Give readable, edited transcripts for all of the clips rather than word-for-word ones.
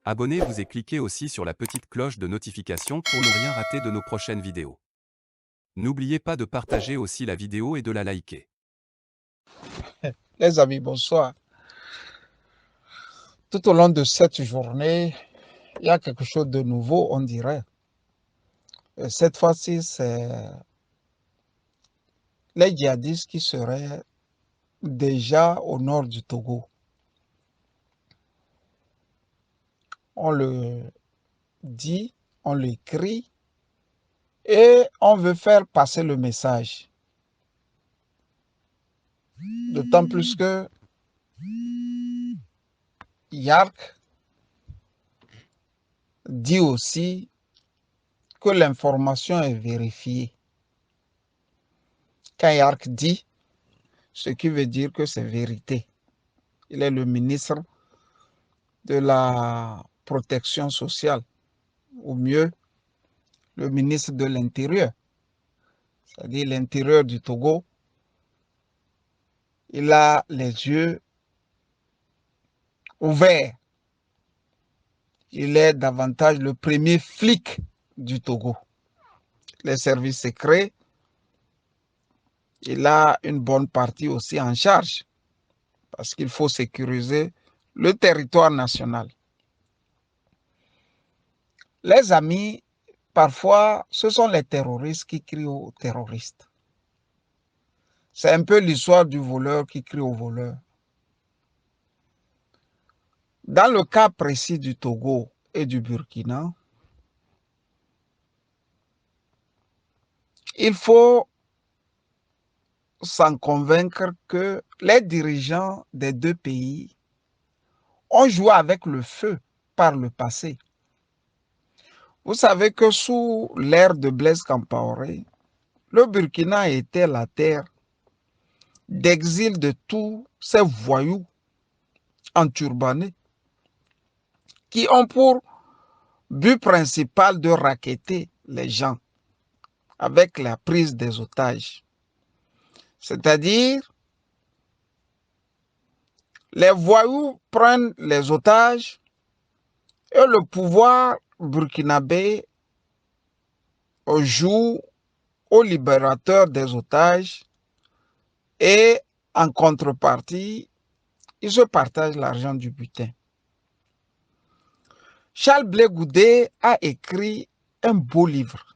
Abonnez-vous et cliquez aussi sur la petite cloche de notification pour ne rien rater de nos prochaines vidéos. N'oubliez pas de partager aussi la vidéo et de la liker. Les amis, bonsoir. Tout au long de cette journée, il y a quelque chose de nouveau, on dirait. Et cette fois-ci, c'est les djihadistes qui seraient déjà au nord du Togo. On le dit, on l'écrit et on veut faire passer le message. D'autant plus que Yark dit aussi que l'information est vérifiée. Quand Yark dit, ce qui veut dire que c'est vérité. Il est le ministre de la protection sociale, ou mieux, le ministre de l'Intérieur, c'est-à-dire l'intérieur du Togo. Il a les yeux ouverts. Il est davantage le premier flic du Togo. Les services secrets, il a une bonne partie aussi en charge parce qu'il faut sécuriser le territoire national. Les amis, parfois, ce sont les terroristes qui crient aux terroristes. C'est un peu l'histoire du voleur qui crie au voleur. Dans le cas précis du Togo et du Burkina, il faut s'en convaincre que les dirigeants des deux pays ont joué avec le feu par le passé. Vous savez que sous l'ère de Blaise Compaoré, le Burkina était la terre d'exil de tous ces voyous enturbannés qui ont pour but principal de racketter les gens avec la prise des otages. C'est-à-dire, les voyous prennent les otages et le pouvoir burkinabé joue au libérateur des otages et en contrepartie, ils se partagent l'argent du butin. Charles Blé Goudé a écrit un beau livre.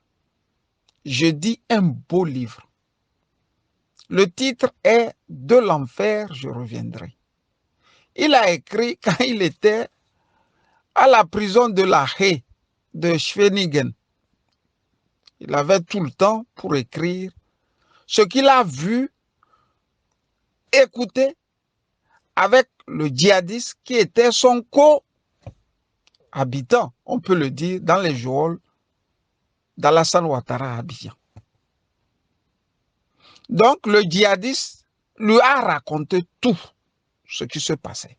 Je dis un beau livre. Le titre est « De l'enfer, je reviendrai ». Il a écrit quand il était à la prison de la Haye de Schwenningen. Il avait tout le temps pour écrire ce qu'il a vu, écouté avec le djihadiste qui était son co-habitant, on peut le dire, dans les geôles d'Alassane Ouattara à Abidjan. Donc le djihadiste lui a raconté tout ce qui se passait.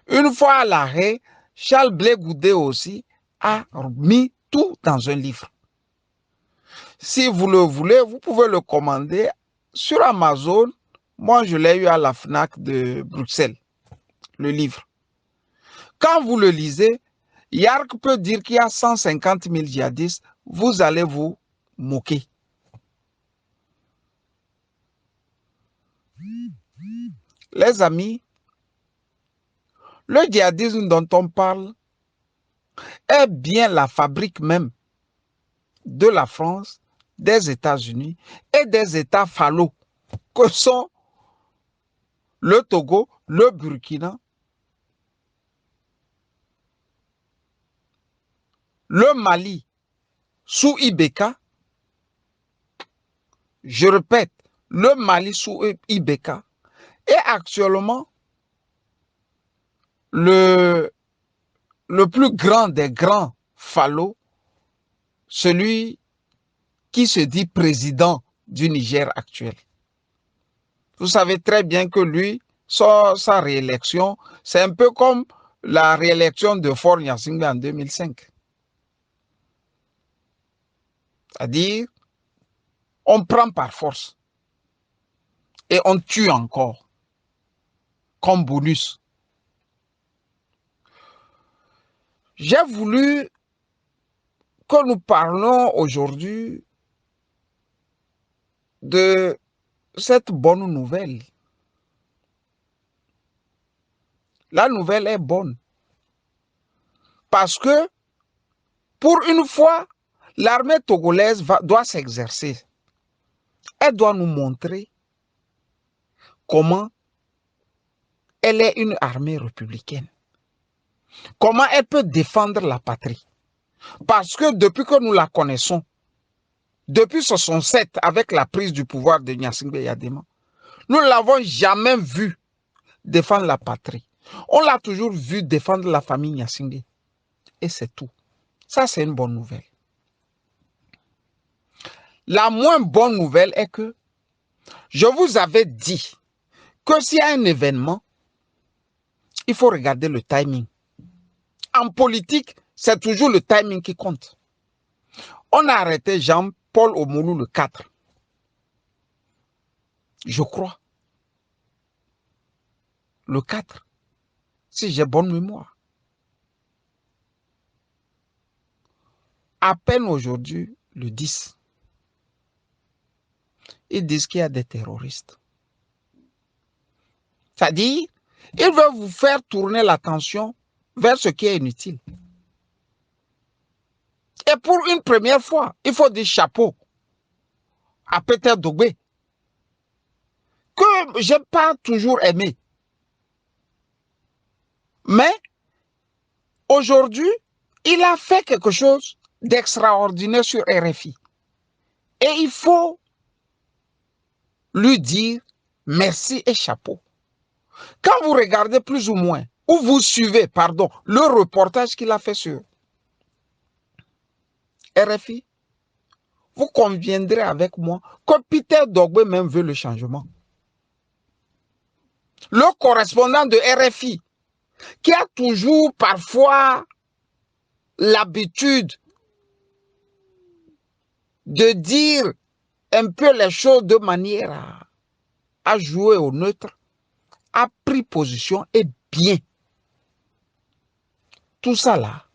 Une fois à l'arrêt, Charles Blé Goudé aussi a mis tout dans un livre. Si vous le voulez, vous pouvez le commander sur Amazon. Moi, je l'ai eu à la FNAC de Bruxelles, le livre. Quand vous le lisez, Yark peut dire qu'il y a 150 000 djihadistes, vous allez vous moquer. Les amis, le djihadisme dont on parle est bien la fabrique même de la France, des États-Unis et des États falots que sont le Togo, le Burkina, le Mali sous Ibeka. Je répète, le Mali sous Ibeka et actuellement le plus grand des grands falots, celui qui se dit président du Niger actuel. Vous savez très bien que lui, sa réélection, c'est un peu comme la réélection de Faure Gnassingbé en 2005. C'est-à-dire, on prend par force et on tue encore comme bonus. J'ai voulu que nous parlons aujourd'hui de cette bonne nouvelle. La nouvelle est bonne parce que, pour une fois, l'armée togolaise doit s'exercer. Elle doit nous montrer comment elle est une armée républicaine. Comment elle peut défendre la patrie. Parce que depuis que nous la connaissons, depuis 1967, avec la prise du pouvoir de Gnassingbé Yadema, nous ne l'avons jamais vu défendre la patrie. On l'a toujours vu défendre la famille Gnassingbé. Et c'est tout. Ça, c'est une bonne nouvelle. La moins bonne nouvelle est que je vous avais dit que s'il y a un événement, il faut regarder le timing. En politique, c'est toujours le timing qui compte. On a arrêté Jean-Paul Omoulou le 4. Je crois. Le 4. Si j'ai bonne mémoire. À peine aujourd'hui, le 10. Ils disent qu'il y a des terroristes. C'est-à-dire, ils veulent vous faire tourner l'attention vers ce qui est inutile. Et pour une première fois, il faut dire chapeau à Peter Dogbé, que je n'ai pas toujours aimé. Mais aujourd'hui, il a fait quelque chose d'extraordinaire sur RFI. Et il faut lui dire merci et chapeau. Quand vous regardez plus ou moins, ou vous suivez, pardon, le reportage qu'il a fait sur RFI, vous conviendrez avec moi que Peter Dogbé même veut le changement. Le correspondant de RFI, qui a toujours parfois l'habitude de dire un peu les choses de manière à jouer au neutre, a pris position et bien. Tout ça là,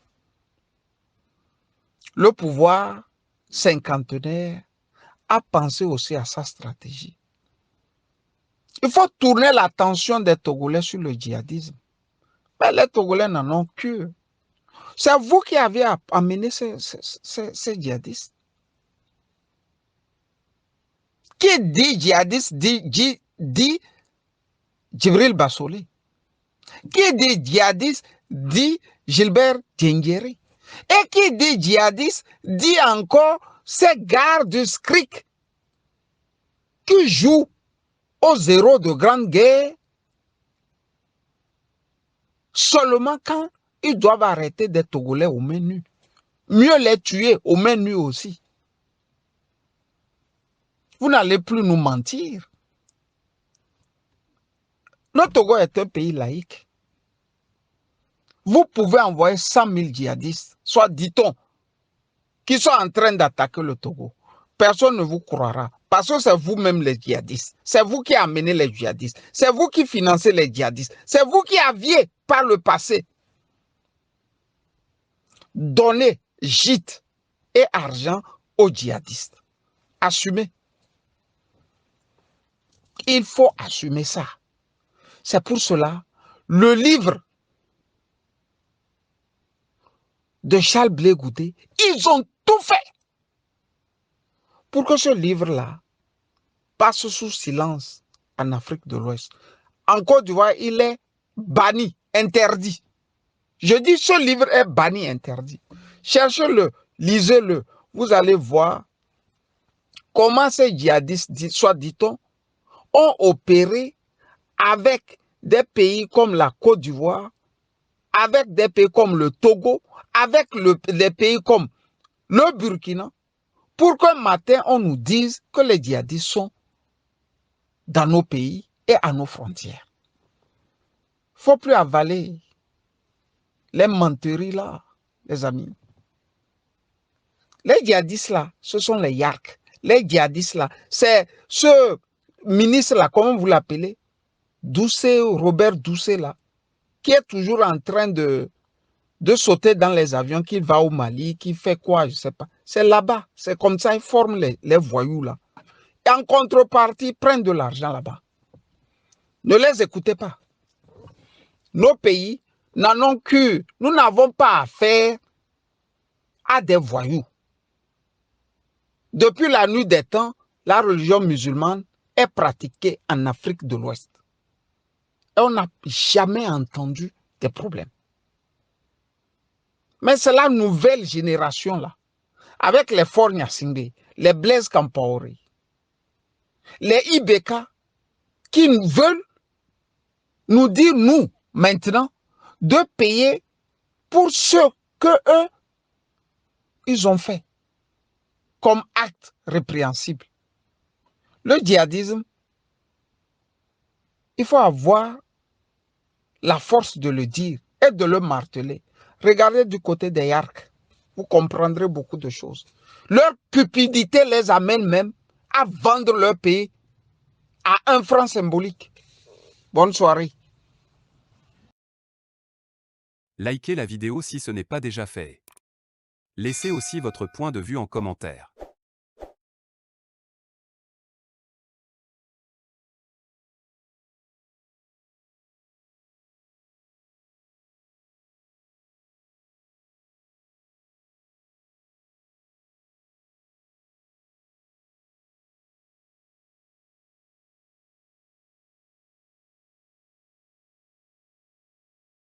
le pouvoir cinquantenaire a pensé aussi à sa stratégie. Il faut tourner l'attention des Togolais sur le djihadisme. Mais les Togolais n'en ont que. C'est vous qui avez amené ces djihadistes. Qui dit djihadiste dit Djibril Bassolé. Qui dit djihadiste dit Gilbert Diengeri. Et qui dit djihadiste dit encore ces gardes du SCRIC qui jouent aux héros de grande guerre seulement quand ils doivent arrêter des Togolais au menu. Mieux les tuer au menu aussi. Vous n'allez plus nous mentir. Le Togo est un pays laïque. Vous pouvez envoyer 100 000 djihadistes, soit dit-on, qui sont en train d'attaquer le Togo. Personne ne vous croira. Parce que c'est vous-même les djihadistes. C'est vous qui amenez les djihadistes. C'est vous qui financez les djihadistes. C'est vous qui aviez, par le passé, donné gîte et argent aux djihadistes. Assumez. Il faut assumer ça. C'est pour cela, le livre de Charles Blé Goudé, ils ont tout fait pour que ce livre-là passe sous silence en Afrique de l'Ouest. En Côte d'Ivoire, il est banni, interdit. Je dis ce livre est banni, interdit. Cherchez-le, lisez-le. Vous allez voir comment ces djihadistes, soit dit-on, ont opéré avec des pays comme la Côte d'Ivoire, avec des pays comme le Togo, avec des pays comme le Burkina, pour qu'un matin, on nous dise que les djihadistes sont dans nos pays et à nos frontières. Il ne faut plus avaler les menteries là, les amis. Les djihadistes là, ce sont les YARC. Les djihadistes là, c'est ce ministre là, comment vous l'appelez, Doucet, Robert Doucet là, qui est toujours en train de de sauter dans les avions, qu'il va au Mali, qu'il fait quoi, je ne sais pas. C'est là-bas, c'est comme ça, ils forment les voyous là. Et en contrepartie, ils prennent de l'argent là-bas. Ne les écoutez pas. Nos pays n'en ont que, nous n'avons pas affaire à des voyous. Depuis la nuit des temps, la religion musulmane est pratiquée en Afrique de l'Ouest. Et on n'a jamais entendu des problèmes. Mais c'est la nouvelle génération là, avec les Faure Gnassingbé, les Blaise Compaoré, les Ibeka, qui veulent nous dire, nous, maintenant, de payer pour ce que eux, ils ont fait comme acte répréhensible. Le djihadisme, il faut avoir la force de le dire et de le marteler. Regardez du côté des Yarks, vous comprendrez beaucoup de choses. Leur cupidité les amène même à vendre leur pays à 1 franc symbolique. Bonne soirée. Likez la vidéo si ce n'est pas déjà fait. Laissez aussi votre point de vue en commentaire.